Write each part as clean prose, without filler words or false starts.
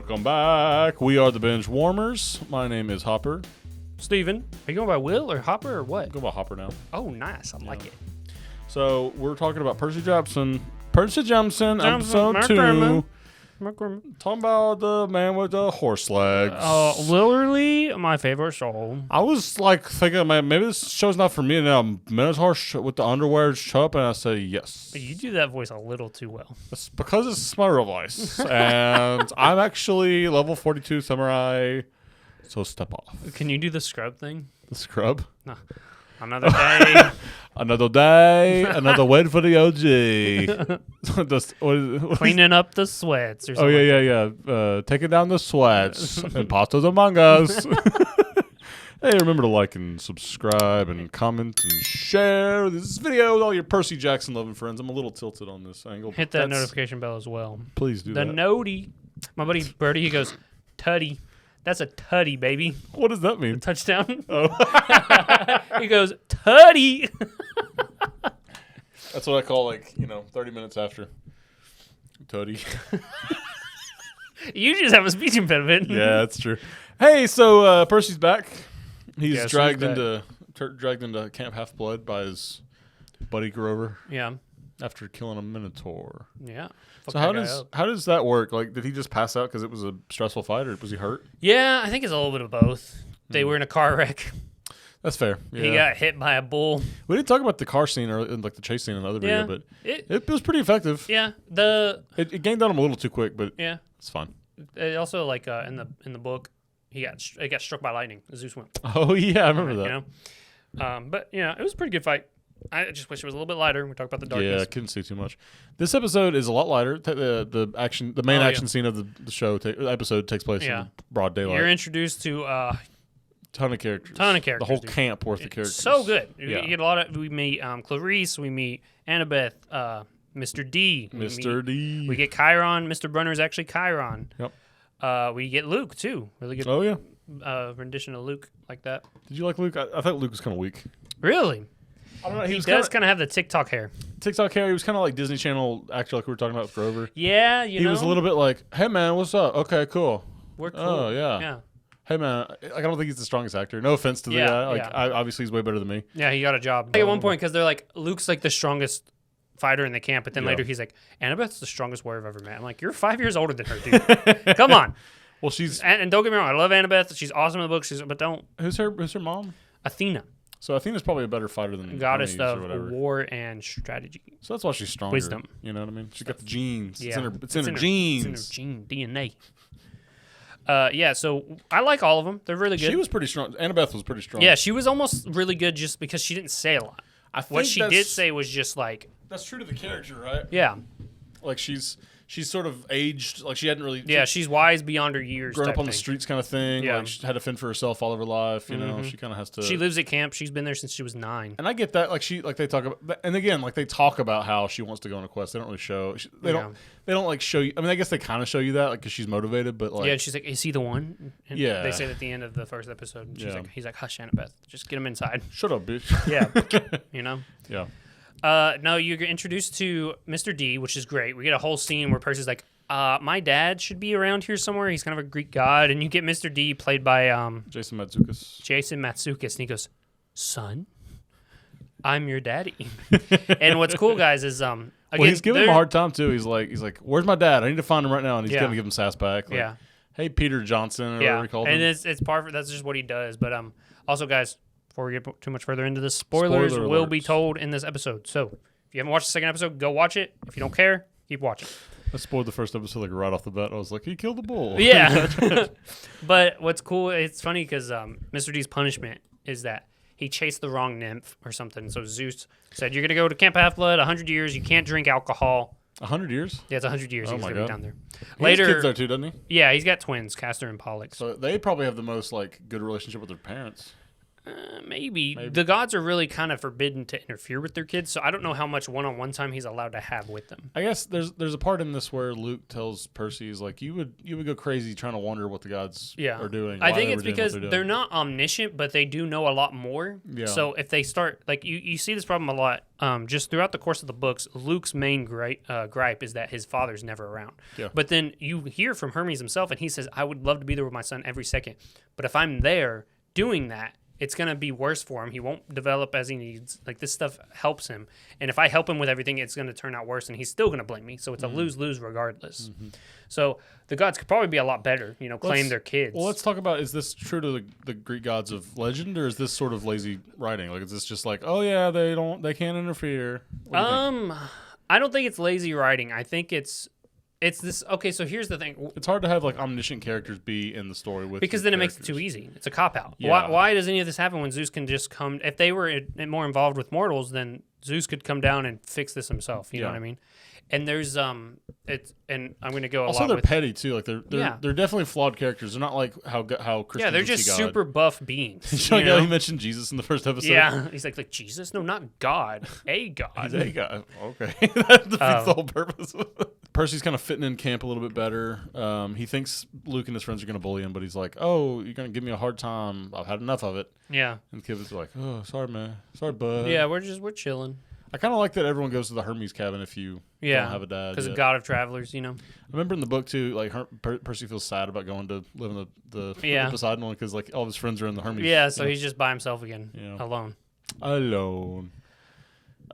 Welcome back. We are the Binge Warmers. My name is Hopper. Steven. Are you going by Will or Hopper or what? Go by Hopper now. Oh, nice. I like it. So we're talking about Percy Jackson. Percy Jackson, episode 2. Talking about the man with the horse legs. Literally my favorite show. I was like thinking, man, maybe this show's not for me. Now, Minotaur with the underwear show up, and I say yes. You do that voice a little too well. It's because it's my real voice, and I'm actually level 42 samurai. So step off. Can you do the scrub thing? The scrub. No. Another day. Another day. Another win for the OG. Cleaning up the sweats or something. Oh, yeah. Taking down the sweats and pastas among us. Hey, remember to like and subscribe and comment and share this video with all your Percy Jackson loving friends. I'm a little tilted on this angle. Hit that notification bell as well. Please do that. The noti. My buddy Birdie, he goes, tutty. That's a tutty, baby. What does that mean? Touchdown. Oh. He goes, tutty. That's what I call 30 minutes after. Tutty. You just have a speech impediment. Yeah, that's true. Hey, so Percy's back. He's Guess dragged who's into Camp Half-Blood by his buddy Grover. Yeah. After killing a Minotaur. Yeah. So how does that work? Like, did he just pass out because it was a stressful fight, or was he hurt? Yeah, I think it's a little bit of both. They were in a car wreck. That's fair. Yeah. He got hit by a bull. We didn't talk about the car scene or the chase scene in the other video, but it was pretty effective. Yeah, it gained on him a little too quick, but yeah, it's fine. It also in the book, it got struck by lightning. Zeus went. Oh yeah, I remember that. You know, but it was a pretty good fight. I just wish it was a little bit lighter. We talked about the darkness. Yeah, I couldn't see too much. This episode is a lot lighter. The main action scene of the episode takes place in broad daylight. You're introduced to ton of characters. The whole camp worth of characters. So good. Yeah. We get a lot of. We meet Clarice. We meet Annabeth. Mr. D. We get Chiron. Mr. Brunner is actually Chiron. Yep. We get Luke too. Really good. Oh yeah. Rendition of Luke like that. Did you like Luke? I thought Luke was kind of weak. Really? I don't know. He does kind of have the TikTok hair. TikTok hair. He was kind of like Disney Channel actor, like we were talking about with Grover. Yeah, he was a little bit like, "Hey man, what's up? Okay, cool. We're cool." Oh yeah. Yeah. Hey man, I don't think he's the strongest actor. No offense to the guy. Obviously he's way better than me. Yeah, he got a job. At one point, because they're like, Luke's like the strongest fighter in the camp, but then later he's like, Annabeth's the strongest warrior I've ever met. I'm like, you're 5 years older than her, dude. Come on. Well, she's and don't get me wrong, I love Annabeth. She's awesome in the book. But don't. Who's her mom? Athena. So Athena's probably a better fighter than goddess of war and strategy. So that's why she's stronger. Wisdom. You know what I mean? She's got the genes. Yeah. It's in her genes. It's in her DNA. So I like all of them. They're really good. She was pretty strong. Annabeth was pretty strong. Yeah, she was almost really good just because she didn't say a lot. What she did say was just like... That's true to the character, right? Yeah. Like she's sort of aged. Like she hadn't really... Yeah, she's wise beyond her years. Grown up on the streets kind of thing. Yeah. Like she had to fend for herself all of her life. You know, she kind of has to... She lives at camp. She's been there since she was 9. And I get that. They talk about... And again, they talk about how she wants to go on a quest. They don't really show... They don't show you... I mean, I guess they kind of show you that because she's motivated, but Yeah, and she's like, is he the one? And yeah. They say that at the end of the first episode. And he's like, hush, Annabeth. Just get him inside. Shut up, bitch. Yeah. You know? Yeah. No, you get introduced to Mr. D, which is great. We get a whole scene where Percy's like, my dad should be around here somewhere. He's kind of a Greek god. And you get Mr. D played by Jason Matsukas. And he goes, son, I'm your daddy. And what's cool, guys, is again, he's giving him a hard time too. He's like, where's my dad? I need to find him right now. And he's gonna give him sass back. Like, hey, Peter Johnson, or whatever he called him. And it's part. That's just what he does. But also, guys, before we get too much further into this, spoilers will be told in this episode. So if you haven't watched the second episode, go watch it. If you don't care, keep watching. I spoiled the first episode right off the bat. I was like, he killed the bull. Yeah. But what's cool, it's funny because Mr. D's punishment is that he chased the wrong nymph or something. So Zeus said, you're going to go to Camp Half-Blood, 100 years. You can't drink alcohol. 100 years? Yeah, it's 100 years. Oh he's my going to God. be down there. Later, he has kids there too, doesn't he? Yeah, he's got twins, Castor and Pollux. So they probably have the most good relationship with their parents. Maybe. The gods are really kind of forbidden to interfere with their kids, so I don't know how much one-on-one time he's allowed to have with them. I guess there's a part in this where Luke tells Percy, he's like, you would go crazy trying to wonder what the gods are doing. I think it's because they're not omniscient, but they do know a lot more. Yeah. So if they start, like, you see this problem a lot, just throughout the course of the books, Luke's main gripe is that his father's never around. Yeah. But then you hear from Hermes himself, and he says, I would love to be there with my son every second. But if I'm there doing that, it's going to be worse for him. He won't develop as he needs. Like, this stuff helps him. And if I help him with everything, it's going to turn out worse, and he's still going to blame me. So it's a lose-lose regardless. Mm-hmm. So the gods could probably be a lot better, claim their kids. Well, let's talk about, is this true to the Greek gods of legend, or is this sort of lazy writing? Like, is this just like, oh, yeah, they can't interfere? I don't think it's lazy writing. I think it's this. Okay, so here's the thing. It's hard to have like omniscient characters be in the story with because then characters. It makes it too easy. It's a cop out. Yeah. Why does any of this happen when Zeus can just come? If they were more involved with mortals, then Zeus could come down and fix this himself. You know what I mean? And there's and I'm going to go also lot they're with, petty too. Like they're definitely flawed characters. They're not like how Christians. Yeah, they're just super buff beings. You know? He mentioned Jesus in the first episode. Yeah, he's like Jesus? No, not God. A God. He's a God. Okay, that defeats the whole purpose. Percy's kind of fitting in camp a little bit better. He thinks Luke and his friends are going to bully him, but he's like, "Oh, you're going to give me a hard time. I've had enough of it." Yeah. And the kids are like, "Oh, sorry, man. Sorry, bud." Yeah, we're chilling. I kind of like that everyone goes to the Hermes cabin if you don't have a dad. Because of God of Travelers, I remember in the book too, like Percy feels sad about going to live in the Poseidon one because like all of his friends are in the Hermes. Yeah, so he's just by himself again, alone.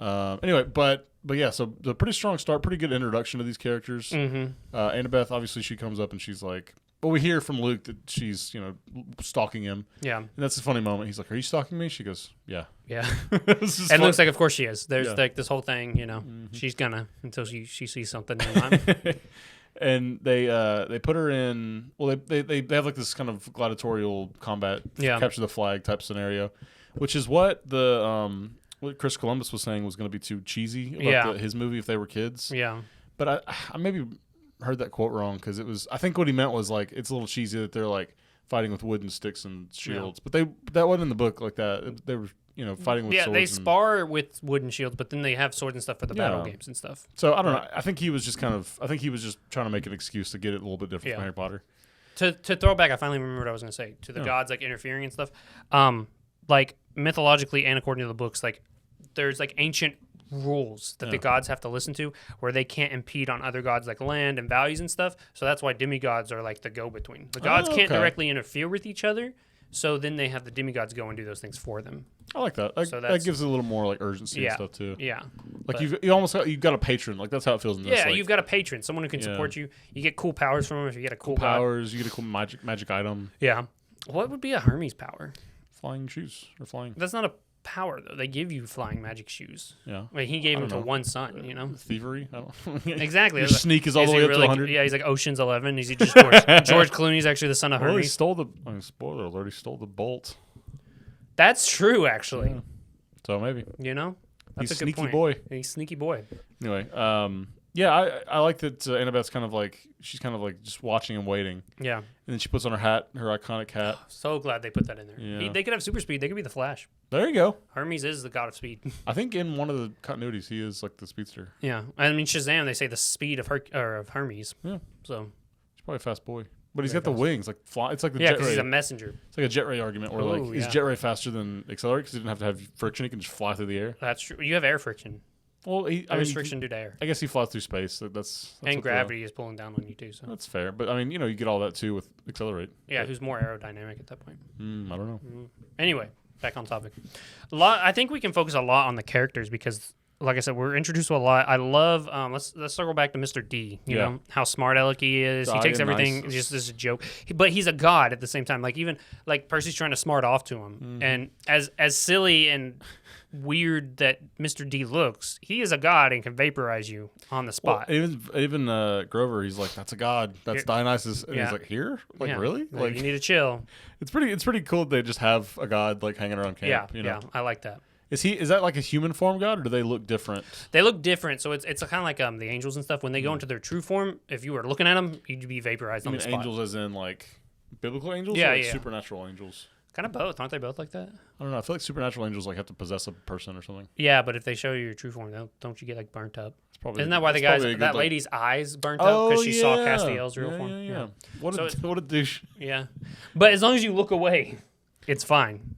Anyway, but yeah, so the pretty strong start, pretty good introduction to these characters. Mm-hmm. Annabeth, obviously, she comes up and she's like, well, we hear from Luke that she's, stalking him. Yeah. And that's a funny moment. He's like, are you stalking me? She goes, yeah. Yeah. And looks like, of course she is. There's like this whole thing, she's gonna, until she sees something in time. And they put her in, well, they have like this kind of gladiatorial combat, capture the flag type scenario, which is what what Chris Columbus was saying was going to be too cheesy about his movie if they were kids. Yeah. But I maybe heard that quote wrong because it was, I think what he meant was like, it's a little cheesy that they're like fighting with wooden sticks and shields. But that wasn't in the book like that. They were, fighting with swords. Yeah, they spar with wooden shields, but then they have swords and stuff for the battle games and stuff. So I don't know. I think he was just trying to make an excuse to get it a little bit different from Harry Potter. To throw back, I finally remember what I was going to say. To the gods like interfering and stuff. Like mythologically and according to the books, like there's like ancient rules that the gods have to listen to where they can't impede on other gods like land and values and stuff. So that's why demigods are like the go-between. The gods can't directly interfere with each other. So then they have the demigods go and do those things for them. I like that. That gives it a little more like urgency and stuff too. Yeah. Like you've got a patron. Like that's how it feels in this. Yeah, you've got a patron, someone who can support you. You get cool powers from them if you get a cool powers. You get a cool magic item. Yeah. What would be a Hermes power? Flying shoes or flying. That's not a power though. They give you flying magic shoes. Yeah. Like he gave them to one son. Thievery. I don't exactly. Your sneak is all the way up to 100. Yeah, he's like Ocean's 11. Is he just George Clooney's actually the son of Hermes? He stole spoiler alert. He stole the bolt. That's true, actually. Yeah. So maybe. That's he's a good sneaky point. boy. He's sneaky boy. Anyway, yeah, I like that Annabeth's kind of like, she's kind of like just watching and waiting. Yeah. And then she puts on her hat, her iconic hat. So glad they put that in there. Yeah. They could have super speed. They could be the Flash. There you go. Hermes is the god of speed. I think in one of the continuities, he is like the speedster. Yeah. I mean, Shazam, they say the speed of Hermes. Yeah. So. He's probably a fast boy. But he's got the wings, like fly. It's like the jet ray. Yeah, because he's a messenger. It's like a jet ray argument where is jet ray faster than accelerate because he didn't have to have friction. He can just fly through the air. That's true. You have air friction. Well, friction due to air. I guess he flies through space. So that's and gravity is pulling down on you too. So that's fair. But I mean, you get all that too with accelerate. Yeah, who's more aerodynamic at that point? I don't know. Anyway, back on topic. I think we can focus a lot on the characters because, like I said, we're introduced to a lot. I love. Let's circle back to Mr. D. You know how smart aleck he is. He takes everything just as a joke, but he's a god at the same time. Like even like Percy's trying to smart off to him, and as silly and weird that Mr. D looks, he is a god and can vaporize you on the spot. Well, even Grover, he's like, that's a god. That's Dionysus. And he's like, here? Like, really? Like, you need to chill. It's pretty cool that they just have a god like hanging around camp. Yeah, I like that. Is that like a human form god, or do they look different? They look different. So it's kind of like the angels and stuff. When they go into their true form, if you were looking at them, you'd be vaporized on the spot. Angels as in like biblical angels? Yeah, or like supernatural angels? Kind of both, aren't they both like that? I don't know. I feel like supernatural angels like have to possess a person or something. Yeah, but if they show you your true form, don't you get like burnt up? Probably, isn't that why that lady's eyes burnt up because she saw Castiel's real form? Yeah. What a douche. Yeah, but as long as you look away, it's fine.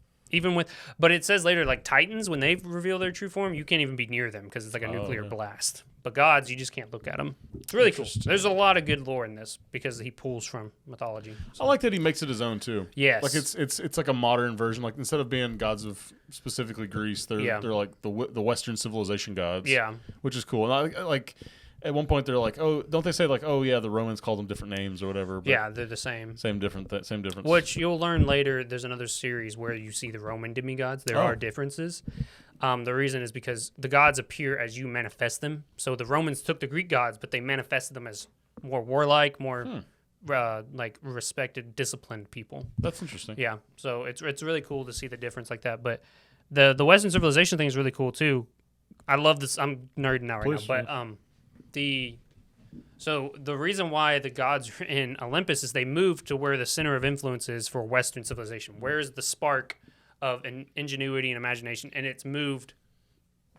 But it says later, like Titans, when they reveal their true form, you can't even be near them because it's like a nuclear blast. But gods, you just can't look at them. It's really cool. There's a lot of good lore in this because he pulls from mythology. So. I like that he makes it his own too. Yes, like it's like a modern version. Like instead of being gods of specifically Greece, they're like the Western civilization gods. Yeah, which is cool. And I like. At one point, they're like, "Oh, don't they say like, oh yeah, the Romans called them different names or whatever?" But yeah, they're the same. Same difference. Which you'll learn later. There's another series where you see the Roman demigods. There are differences. The reason is because the gods appear as you manifest them. So the Romans took the Greek gods, but they manifested them as more warlike, more like respected, disciplined people. That's interesting. Yeah, so it's really cool to see the difference like that. But the Western civilization thing is really cool too. I love this. I'm nerding out right now, but So the reason why the gods are in Olympus is they moved to where the center of influence is for Western civilization. Where's the spark of ingenuity and imagination? And it's moved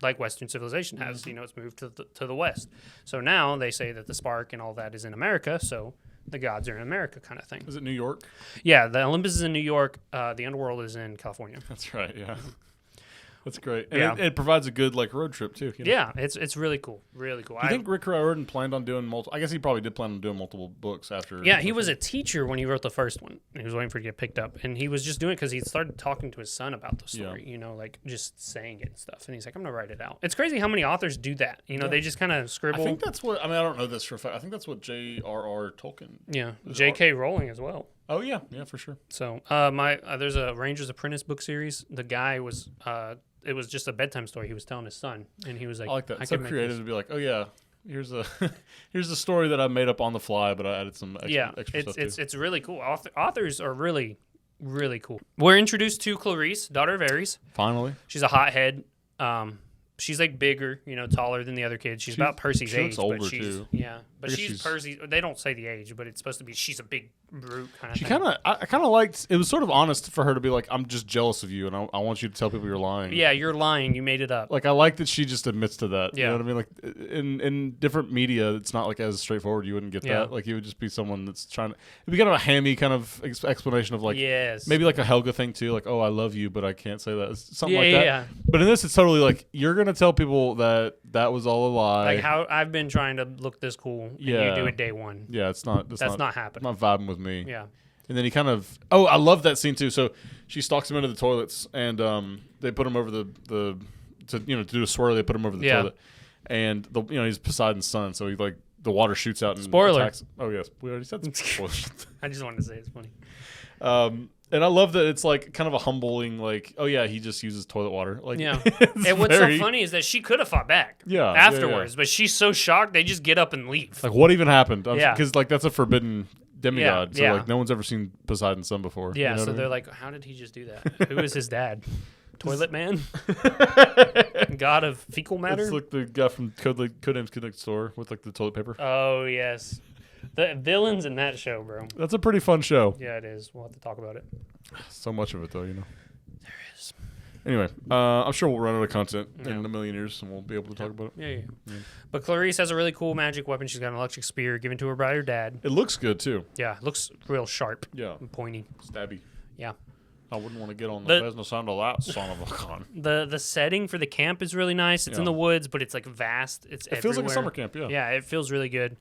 like Western civilization has. You know, it's moved to the West. So now they say that the spark and all that is in America. So the gods are in America, kind of thing. Is it New York? Yeah, the Olympus is in New York. The underworld is in California. That's right. Yeah. That's great. And it provides a good like road trip too. You know? Yeah, it's really cool. Really cool. Do you think Rick Riordan planned on doing multiple? I guess he probably did plan on doing multiple books after. Yeah, he was a teacher when he wrote the first one. He was waiting for it to get picked up, and he was just doing it because he started talking to his son about the story. You know, like just saying it and stuff. And he's like, "I'm gonna write it out." It's crazy how many authors do that. You know, they just kind of scribble. I think that's what. I mean, I don't know this for a fact. I think that's what J.R.R. Tolkien. Yeah, J.K. Rowling as well. Oh yeah, for sure. So there's a Ranger's Apprentice book series. The guy was it was just a bedtime story he was telling his son, and he was like, I like that. It's so creative to be like, oh yeah, here's a here's a story that I made up on the fly, but I added some extra stuff too. It's really cool. Authors are really, really cool. We're introduced to Clarice, daughter of Ares. Finally. She's a hothead. She's like bigger, you know, taller than the other kids. She's about Percy's age. She looks older too. Yeah, but she's Percy. They don't say the age, but it's supposed to be she's a big brute kind of thing. I kind of liked. It was sort of honest for her to be like, "I'm just jealous of you, and I want you to tell people you're lying." Yeah, you're lying. You made it up. Like I like that she just admits to that. Yeah. You know what I mean? Like in different media, it's not like as straightforward. You wouldn't get that. Like it would just be someone that's trying to. It'd be kind of a hammy kind of explanation of like, maybe like a Helga thing too. Like, oh, I love you, but I can't say that. Something like that. Yeah. But in this, it's totally like you're gonna tell people that was all a lie. Like how I've been trying to look this cool, and you do it day one. Yeah, that's not happening. It's not vibing with me. Yeah. And then he kind of I love that scene too. So she stalks him into the toilets, and they put him over the to do a swirl. They put him over the toilet, and he's Poseidon's son, so he like the water shoots out and spoiler. Attacks. Oh yes, we already said spoiler. I just wanted to say it's funny. And I love that it's like kind of a humbling, like, oh yeah, he just uses toilet water. Like, yeah. And what's so funny is that she could have fought back. Afterwards, but she's so shocked they just get up and leave. Like, what even happened? Because like that's a forbidden demigod, so like no one's ever seen Poseidon's son before. Yeah, so they're like, how did he just do that? Who is his dad? Toilet man? God of fecal matter? It's like the guy from Codenames Connect Store with like the toilet paper. Oh yes. The villains in that show, bro. That's a pretty fun show. Yeah, it is. We'll have to talk about it. So much of it, though, There is. Anyway, I'm sure we'll run out of content in a million years, and we'll be able to talk about it. Yeah. But Clarice has a really cool magic weapon. She's got an electric spear given to her by her dad. It looks good, too. Yeah, it looks real sharp. Yeah. And pointy. Stabby. Yeah. I wouldn't want to get on the business end of that son of a gun. The setting for the camp is really nice. It's in the woods, but it's like vast. It feels like a summer camp, yeah. Yeah, it feels really good.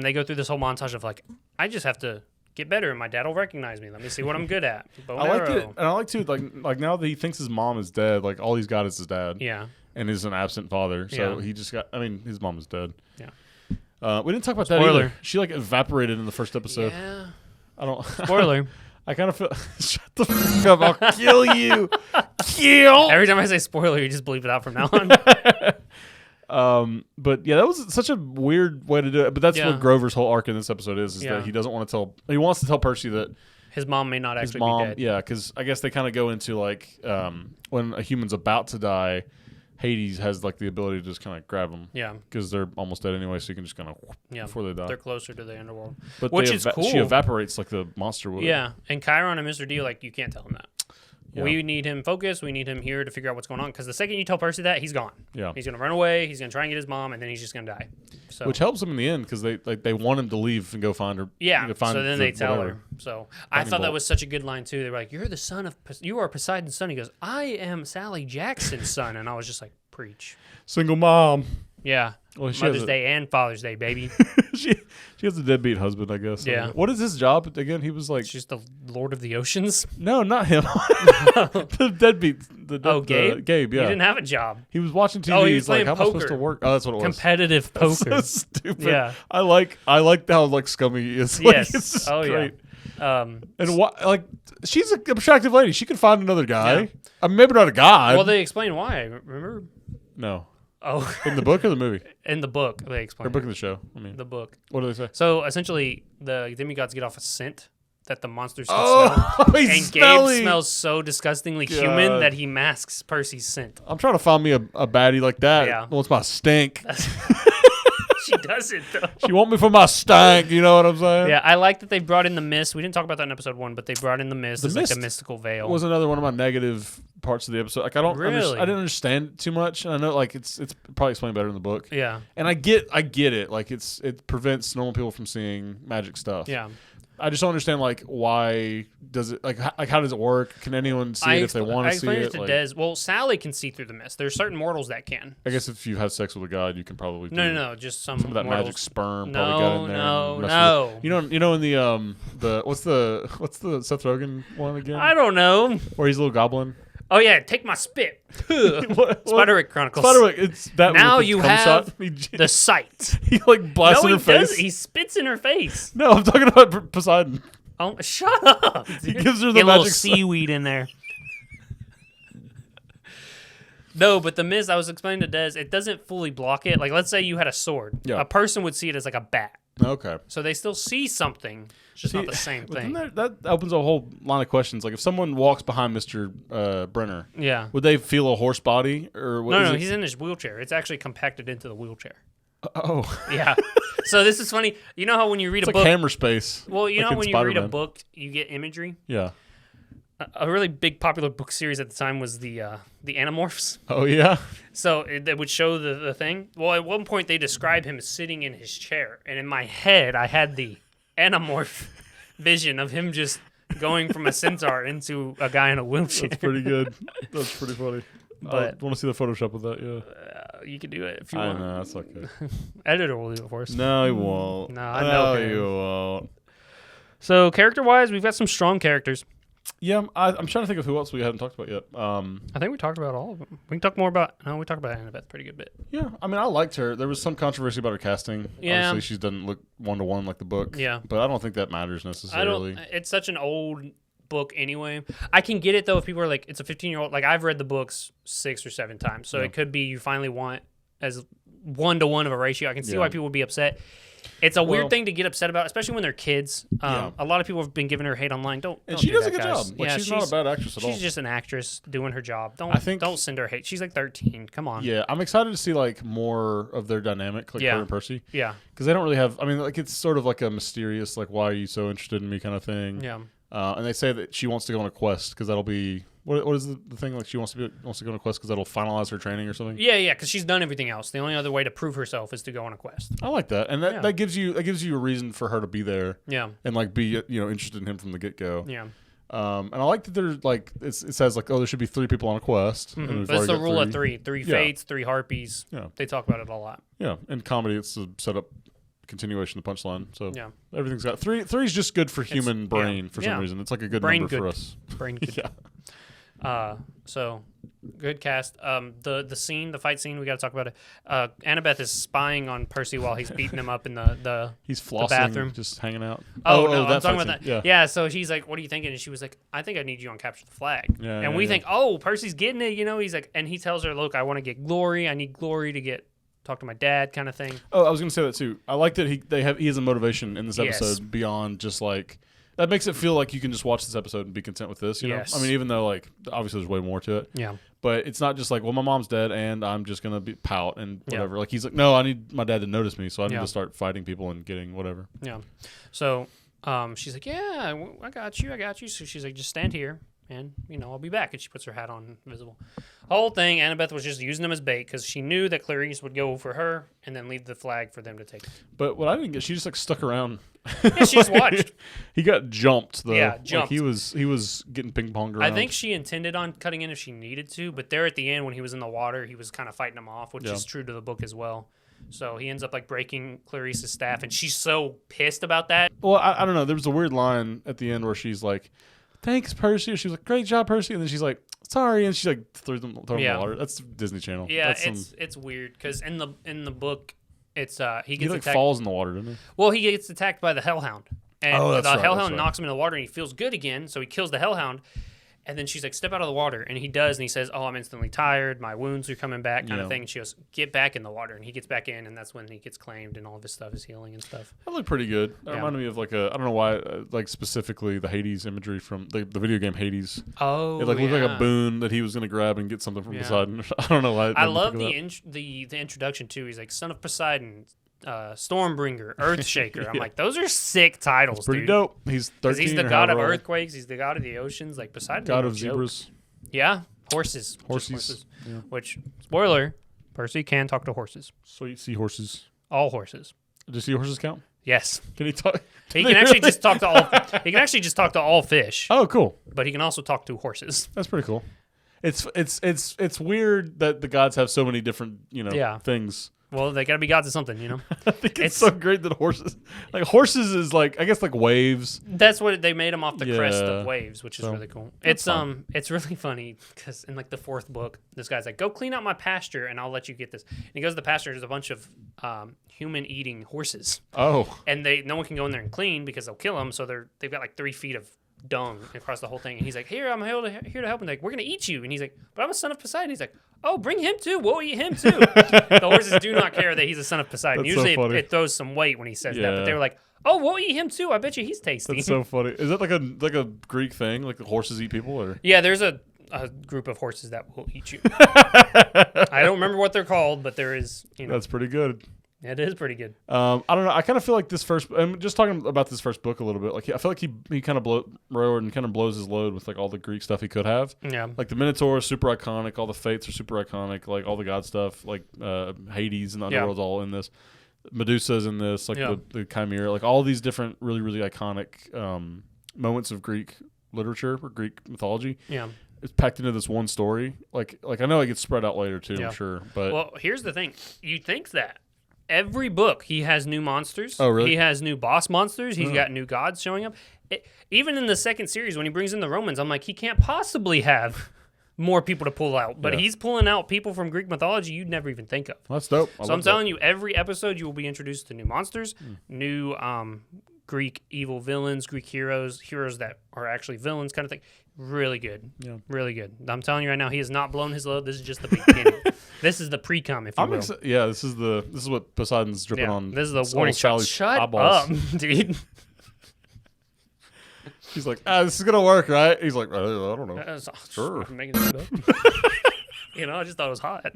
They go through this whole montage of like, I just have to get better and my dad will recognize me. Let me see what I'm good at. I like it. And I like too, like now that he thinks his mom is dead, like all he's got is his dad. Yeah. And is an absent father. So he just his mom is dead. Yeah. We didn't talk about that either. She like evaporated in the first episode. Yeah. I don't. Spoiler. I kind of feel. Shut the fuck up! I'll kill you. Kill. Every time I say spoiler, you just bleep it out from now on. But yeah, that was such a weird way to do it. But that's what Grover's whole arc in this episode is that he doesn't want to tell. He wants to tell Percy that his mom may not actually be dead. Yeah, because I guess they kind of go into like when a human's about to die, Hades has like the ability to just kind of grab them. Yeah. Because they're almost dead anyway, so you can just kind of before they die. They're closer to the underworld, But which is cool. She evaporates like the monster would. Yeah, and Chiron and Mr. D, like, you can't tell him that. Yeah. We need him focused. We need him here to figure out what's going on. Because the second you tell Percy that, he's gone. Yeah. He's gonna run away. He's gonna try and get his mom, and then he's just gonna die. So, which helps him in the end because they want him to leave and go find her. yeah. Find So then they tell her. So I thought that bolt. was such a good line too. They were like, "You're the son of you are Poseidon's son." He goes, "I am Sally Jackson's son," and I was just like, "Preach." Single mom. Yeah. Well, she Mother's Day and Father's Day, baby. she has a deadbeat husband, I guess. Yeah. What is his job again? He was like She's the Lord of the Oceans. no, not him. The deadbeat. Gabe. Gabe. Yeah. He didn't have a job. He was watching TV. Oh, he was He's like, playing how am I supposed poker. to work? Oh, that's what it was. Competitive poker. So stupid. Yeah. I like how like scummy he is. Like, Yes. it's just Oh, yeah. great. And And like she's an attractive lady. She could find another guy. Yeah. I mean, maybe not a guy. well, they explain why. Remember? No. Oh, In the book or the movie? in the book they Or explain. book of the show. I mean, The book. what do they say? So essentially, the demigods get off a scent that the monsters can Oh, smell, he's and smelly. Gabe smells so disgustingly human God. that he masks Percy's scent. I'm trying to find me a baddie like that. Yeah. Wants my stink. She does it though. She want me for my stank. You know what I'm saying? Yeah, I like that they brought in the mist. We didn't talk about that in episode 1, but they brought in the mist The as like mist the mystical veil. Was another one of my negative parts of the episode. Like I don't, Really? I didn't understand it too much. And I know like it's probably explained better in the book. Yeah, And I get it. Like it prevents normal people from seeing magic stuff. yeah. I just don't understand like why does it like how does it work? Can anyone see it if they want I to see explained it? it to Like, Des. Well, Sally can see through the mist. There's certain mortals that can. I guess if you have sex with a god, you can probably No, just some of that mortals. magic sperm No, probably got in there. no, and messed no. with it. You know in the what's the Seth Rogen one again? I don't know. Where he's a little goblin. Oh yeah, take my spit. Spiderwick Chronicles. Spiderwick. It's that. Now with the you cum have shot. the sight. He like blasts No, in he her does. face. He spits in her face. No, I'm talking about Poseidon. Oh, shut up! He gives her the Get a little magic seaweed in there. No, but the mist, I was explaining to Des, it doesn't fully block it. Like, let's say you had a sword. Yeah. A person would see it as like a bat. Okay. So they still see something. It's just not the same But thing. then that opens a whole line of questions. Like if someone walks behind Mr. Brenner, Yeah. would they feel a horse body or what? No, is it? he's in his wheelchair. It's actually compacted into the wheelchair. Oh, Yeah. So this is funny. You know how when you read it's a like book, hammer space. well, you like know in when you read a Spider-Man. book, you get imagery. Yeah. A really big popular book series at the time was the Animorphs. Oh yeah. So it would show the thing. Well, at one point they describe him sitting in his chair, and in my head I had the Animorph vision of him just going from a centaur into a guy in a wheelchair. That's pretty good. That's pretty funny. But- I want to see the Photoshop of that. Yeah. You can do it if you I want. know. That's okay. Editor will do it for us. No, he won't. No, I know him. you won't. So character-wise, we've got some strong characters. Yeah, I'm trying to think of who else we hadn't talked about yet. I think we talked about all of them. We can talk more about. No, we talked about Annabeth a pretty good bit. Yeah, I mean, I liked her. There was some controversy about her casting. Yeah. Obviously, she doesn't look one-to-one like the book. Yeah. But I don't think that matters I necessarily. don't. It's such an old book anyway. I can get it though if people are like, it's a 15-year-old. Like I've read the books 6 or 7 times, so Yeah. it could be you finally want as 1-to-1 of a ratio. I can see Yeah. why people would be upset. It's a Well- weird thing to get upset about, especially when they're kids. Yeah. A lot of people have been giving her hate online. Don't And don't she do does that, a good guys. job. Like, Yeah, she's not a bad actress at all. She's just an actress doing her job. I think- Don't send her hate. She's like 13. Come on. Yeah, I'm excited to see like more of their dynamic, like Yeah. her and Percy, Yeah. because they don't really have. I mean, like it's sort of like a mysterious, like why are you so interested in me kind of thing. Yeah. And they say that she wants to go on a quest because that'll be what is the thing like she wants to go on a quest because that'll finalize her training or something. Yeah, because she's done everything else. The only other way to prove herself is to go on a quest. I like that, and Yeah. that gives you a reason for her to be there Yeah. and like be interested in him from the get go. Yeah. And I like that there's like it says like there should be 3 people on a quest. And we've But it's already the got rule of 3. 3 Yeah. fates, 3 harpies. Yeah. They talk about it a lot. Yeah, in comedy it's a setup continuation of the punchline. So Yeah. everything's got 3. 3 is just good for human brain for some Yeah. reason. It's like a good Brain number for good. us. Brain good. Yeah. So good cast. The fight scene, we got to talk about it. Annabeth is spying on Percy while he's beating him up in the He's flossing, bathroom. just hanging out. Oh, no, I'm that talking fight about scene. that. Yeah. So she's like, "What are you thinking?" And she was like, "I think I need you on Capture the Flag." Yeah, and yeah, we yeah. think, "Oh, Percy's getting it." He's like, and he tells her, "Look, I want to get glory. I need glory to talk to my dad," kind of thing. Oh, I was gonna say that too. I like that he has a motivation in this Yes. episode beyond just like that makes it feel like you can just watch this episode and be content with this. You know, I mean, even though like obviously there's way more to it. Yeah. But it's not just like, well, my mom's dead and I'm just gonna be pout and whatever. Yeah. Like he's like, no, I need my dad to notice me, so I need to start fighting people and getting whatever. Yeah. So she's like, yeah, I got you. So she's like, just stand here. And, I'll be back. And she puts her hat on, visible. Whole thing, Annabeth was just using them as bait because she knew that Clarice would go for her and then leave the flag for them to take. But what I didn't get, she just like stuck around. Yeah, she just watched. He got jumped though. Yeah, jumped. Like, he was getting ping ponged around. I think she intended on cutting in if she needed to, but there at the end when he was in the water, he was kind of fighting him off, which is true to the book as well. So he ends up like breaking Clarice's staff, and she's so pissed about that. Well, I don't know. There was a weird line at the end where she's like, thanks, Percy. She was like, great job, Percy. And then she's like, sorry. And she like throws him in the water. That's Disney Channel. Yeah, it's weird because in the book, it's he gets like attacked. Falls in the water, doesn't he? Well, he gets attacked by the Hellhound. And the Hellhound knocks him in the water and he feels good again. So he kills the Hellhound. And then she's like, step out of the water. And he does. And he says, oh, I'm instantly tired. My wounds are coming back kind of thing. And she goes, get back in the water. And he gets back in. And that's when he gets claimed and all of his stuff is healing and stuff. That looked pretty good. That reminded me of like I don't know why, like specifically the Hades imagery from the video game Hades. Oh, it like looked like a boon that he was going to grab and get something from Poseidon. I don't know why. I love the introduction too. He's like, son of Poseidon, Stormbringer, Earthshaker. I'm like, those are sick titles, pretty dope. He's 13. He's the god of earthquakes. He's the god of the oceans. Like Poseidon. God of zebras. Yeah, horses. Yeah. Which, spoiler, Percy can talk to horses. Sweet seahorses. All horses. Do seahorses count? Yes. Can he talk? He can actually just talk to all. He can actually just talk to all fish. Oh, cool. But he can also talk to horses. That's pretty cool. It's weird that the gods have so many different things. Well, they got to be gods of something, I think it's so great that horses is like, I guess like waves. That's what they made them off the crest of waves, which is really cool. It's really funny because in like the fourth book, this guy's like, go clean out my pasture and I'll let you get this. And he goes to the pasture, there's a bunch of human eating horses. Oh. And no one can go in there and clean because they'll kill them. So they've got like 3 feet of dung across the whole thing. And he's like, here, I'm here to help. And like, we're going to eat you. And he's like, but I'm a son of Poseidon. He's like, oh, bring him too. We'll eat him too. The horses do not care that he's a son of Poseidon. That's usually so it throws some weight when he says that. But they were like, oh, we'll eat him too. I bet you he's tasty. That's so funny. Is that like a Greek thing? Like the horses eat people? Or? Yeah, there's a group of horses that will eat you. I don't remember what they're called, but there is. That's pretty good. It is pretty good. I don't know. I kind of feel like this first. I'm just talking about this first book a little bit. Like I feel like he kind of blows his load with like all the Greek stuff he could have. Yeah. Like the Minotaur is super iconic. All the Fates are super iconic. Like all the god stuff. Like Hades and the Underworld's all in this. Medusa's in this. Like the Chimera. Like all these different really really iconic moments of Greek literature or Greek mythology. Yeah. It's packed into this one story. Like I know it gets spread out later too. I'm sure. But well, here's the thing. You think that. Every book, he has new monsters. Oh, really? He has new boss monsters. He's got new gods showing up. Even in the second series, when he brings in the Romans, I'm like, he can't possibly have more people to pull out. But he's pulling out people from Greek mythology you'd never even think of. That's dope. So I'm telling you, every episode you will be introduced to new monsters, new Greek evil villains, Greek heroes that are actually villains kind of thing. Really good. Yeah. Really good. I'm telling you right now, he has not blown his load. This is just the beginning. This is the pre-com, if you will. Yeah, this is what Poseidon's dripping on. This is the warning shot. Shut eyeballs. up, dude. He's like, this is going to work, right? He's like, I don't know. Sure. I'm making it up. I just thought it was hot.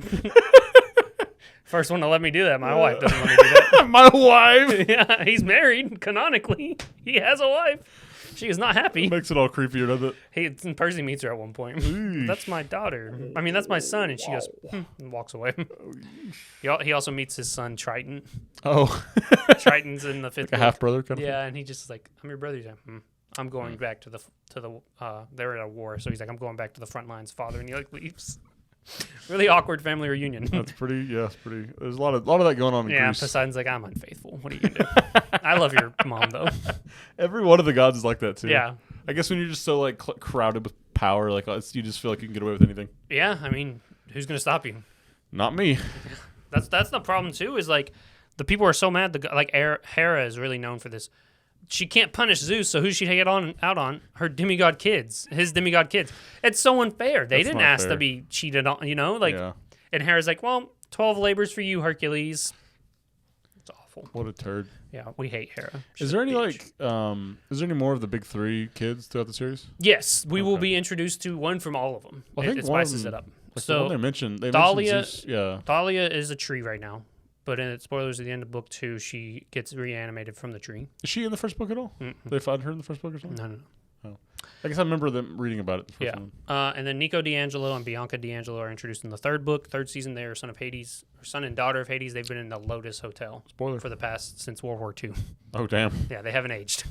First one to let me do that. My wife doesn't let me do that. My wife? Yeah, he's married, canonically. He has a wife. She is not happy. It makes it all creepier, doesn't it? Percy meets her at one point. That's my daughter. I mean, that's my son. And she goes, and walks away. He also meets his son, Triton. Oh. Triton's in the fifth book. A half-brother kind of thing? And he just is like, I'm your brother. He's like, I'm going back to the they're at a war. So he's like, I'm going back to the front lines, father. And he like leaves. Really awkward family reunion. That's pretty. There's a lot of that going on in Greece. Poseidon's like, I'm unfaithful. What are you gonna do? I love your mom though. Every one of the gods is like that too. Yeah. I guess when you're just so like crowded with power, like you just feel like you can get away with anything. Yeah, I mean, who's gonna stop you? Not me. That's the problem too. Is like the people are so mad. Hera is really known for this. She can't punish Zeus, so who's she take it out on? Her demigod kids, his demigod kids. It's so unfair. They didn't ask to be cheated on, And Hera's like, well, 12 labors for you, Hercules. It's off. powerful. What a turd. Yeah, we hate Hera. Is there any is there any more of the big three kids throughout the series? Yes, we will be introduced to one from all of them. Well, I think it spices it up. Like so they mentioned Dahlia, Zeus, yeah. Dahlia is a tree right now, but in spoilers at the end of book 2, she gets reanimated from the tree. Is she in the first book at all? Mm-mm. They find her in the first book or something? No. Oh. I guess I remember them reading about it. The first one. And then Nico D'Angelo and Bianca D'Angelo are introduced in the third season. They are son and daughter of Hades. They've been in the Lotus Hotel. Spoiler. For the past since World War II. Oh damn. Yeah, they haven't aged.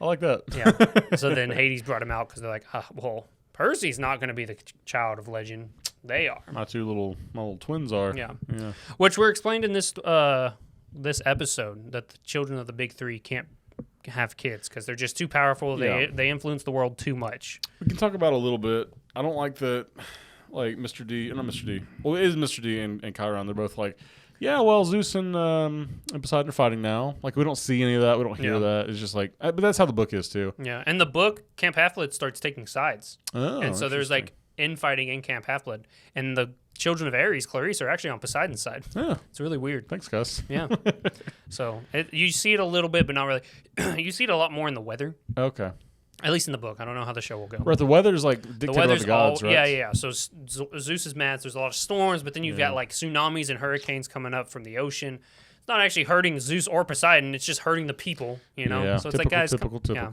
I like that. Yeah. So then Hades brought him out because they're like, well, Percy's not going to be the child of legend. They are. My little twins are. Yeah. Yeah. Which were explained in this episode that the children of the big three can't have kids because they're just too powerful. They influence the world too much. We can talk about it a little bit. I don't like that. Like Mr. D, not Mr. D. Well, it is Mr. D and Chiron. They're both like, yeah, well, Zeus and Poseidon are fighting now. Like, we don't see any of that. We don't hear that. It's just like, but that's how the book is too. Yeah, and the book Camp Half-Blood starts taking sides. Oh, and so there's like infighting in Camp Half-Blood, and the children of Ares, Clarice, are actually on Poseidon's side. Yeah, it's really weird. Thanks, Gus. Yeah. So you see it a little bit, but not really. You see it a lot more in the weather. Okay. At least in the book. I don't know how the show will go. Right, the weather's like dictated by the gods, right? Yeah. So Zeus is mad. So there's a lot of storms, but then you've got like tsunamis and hurricanes coming up from the ocean. It's not actually hurting Zeus or Poseidon. It's just hurting the people, you know? Yeah. So it's like, guys, typical. Yeah.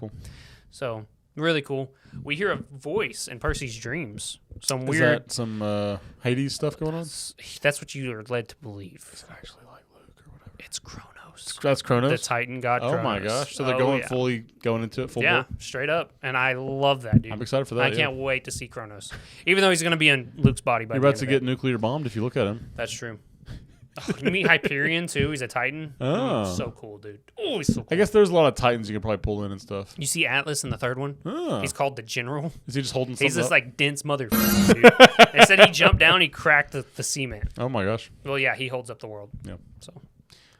So really cool. We hear a voice in Percy's dreams. Some weird. Is that some Hades stuff going on? That's what you are led to believe. Is it actually like Luke or whatever? It's Kronos. That's Kronos? The Titan god Kronos. Oh my gosh. So they're going into it full Yeah, bore? Straight up. And I love that, dude. I'm excited for that. I can't wait to see Kronos. Even though he's going to be in Luke's body by You're the about end to of get it. nuclear bombed if you look at him. That's true. Oh, you meet Hyperion too? He's a Titan. Oh. So cool, dude. Oh, he's so cool. I guess there's a lot of Titans you can probably pull in and stuff. You see Atlas in the third one? Oh. He's called the General. Is he just holding something He's this up? like dense motherfucker, dude. They said he jumped down, he cracked the cement. Oh my gosh. Well, yeah, he holds up the world. Yeah. So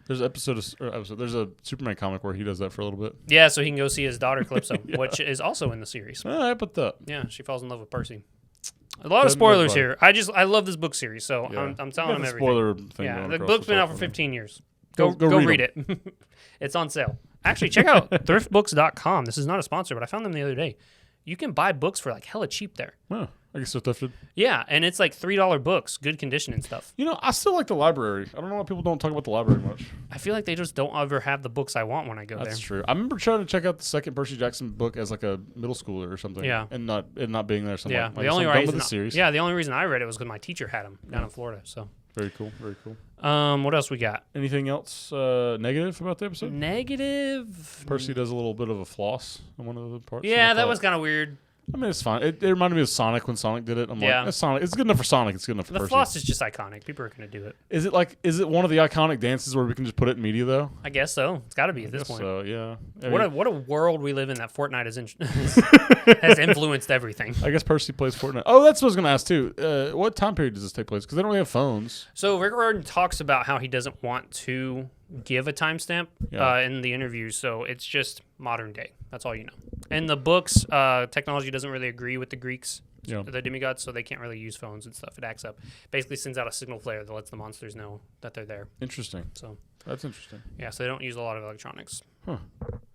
there's there's a Superman comic where he does that for a little bit. yeah, so he can go see his daughter Calypso, which is also in the series. I put that. Yeah, she falls in love with Percy. A lot of spoilers here. I love this book series, so I'm telling them everything. Spoiler thing. Yeah, the book's been out for 15 years. Go read it. It's on sale. Actually, check out thriftbooks.com. This is not a sponsor, but I found them the other day. You can buy books for like hella cheap there. Oh, I guess so thrifted. Yeah, and it's like $3 books, good condition and stuff. You know, I still like the library. I don't know why people don't talk about the library much. I feel like they just don't ever have the books I want when I go there. That's true. I remember trying to check out the second Percy Jackson book as like a middle schooler or something. Yeah. And not being there. So Yeah, the only reason I read it was because my teacher had them down in Florida. So very cool, very cool. What else we got? Anything else negative about the episode? Negative. Percy does a little bit of a floss in one of the parts. Yeah, that was kind of weird. I mean, it's fine. It reminded me of Sonic when Sonic did it. I'm like, it's Sonic. It's good enough for Sonic. It's good enough for Percy. The floss is just iconic. People are going to do it. Is it one of the iconic dances where we can just put it in media though? I guess so. It's got to be at this point. So yeah. What a world we live in that Fortnite has influenced everything. I guess Percy plays Fortnite. Oh, that's what I was going to ask too. What time period does this take place? Because they don't really have phones. So Rick Riordan talks about how he doesn't want to give a timestamp in the interview, so it's just modern day. That's all you know. In the books, technology doesn't really agree with the Greeks, the demigods, so they can't really use phones and stuff. It acts up. Basically sends out a signal flare that lets the monsters know that they're there. Interesting. So that's interesting. Yeah, so they don't use a lot of electronics,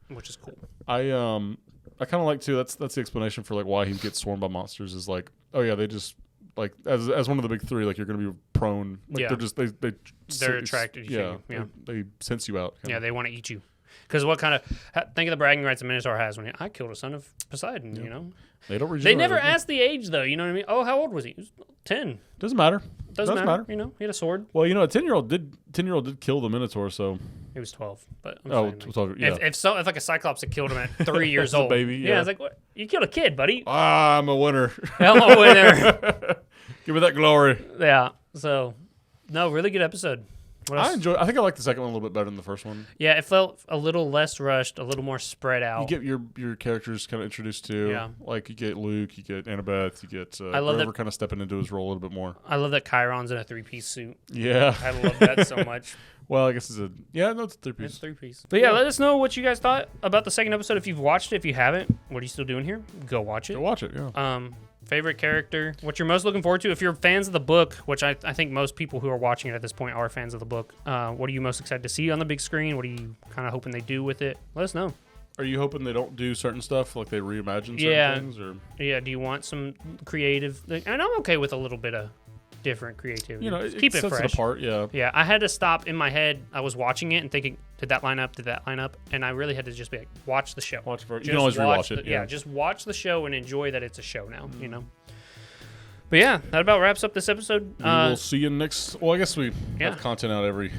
which is cool. I kind of like too. That's the explanation for like why he gets swarmed by monsters. Is like, oh yeah, they just like as one of the big three, like you're going to be prone. Like they're just they're attracted to you. Yeah, they sense you out. Yeah, they want to eat you. Because what kind of think of the bragging rights a Minotaur has when I killed a son of Poseidon. You know, they don't. They never asked the age though. You know what I mean? Oh, how old was he? He was 10. Doesn't matter. Doesn't matter. You know, he had a sword. Well, you know, a 10-year-old did kill the Minotaur. So he was 12. But I'm saying, 12. Yeah. If like a Cyclops had killed him at 3 years old, baby. Yeah, it's like what? You killed a kid, buddy. I'm a winner. I'm a winner. Give me that glory. Yeah. So, no, really good episode. I think I like the second one a little bit better than the first one. Yeah, it felt a little less rushed, a little more spread out. You get your characters kind of introduced to. Yeah. Like you get Luke, you get Annabeth, you get Grover kind of stepping into his role a little bit more. I love that Chiron's in a 3-piece suit. Yeah. I love that so much. Well, I guess it's a 3-piece. It's 3-piece. But yeah, let us know what you guys thought about the second episode. If you've watched it, if you haven't, what are you still doing here? Go watch it. Go watch it, yeah. favorite character, what you're most looking forward to. If you're fans of the book, which I think most people who are watching it at this point are fans of the book, what are you most excited to see on the big screen? What are you kind of hoping they do with it? Let us know. Are you hoping they don't do certain stuff, like they reimagine certain things? Or? Yeah, do you want some creative... And I'm okay with a little bit of different creativity. You know, keep it sets fresh. It apart, yeah. Yeah, I had to stop in my head. I was watching it and thinking, did that line up? Did that line up? And I really had to just be like, watch the show. You can always rewatch it. Yeah, just watch the show and enjoy that it's a show now, you know? But yeah, that about wraps up this episode. We will see you next... Well, I guess we have content out every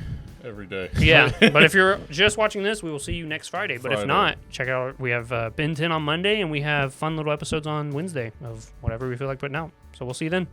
day. Yeah, but if you're just watching this, we will see you next Friday. But if not, check out, we have Ben 10 on Monday, and we have fun little episodes on Wednesday of whatever we feel like putting out. So we'll see you then.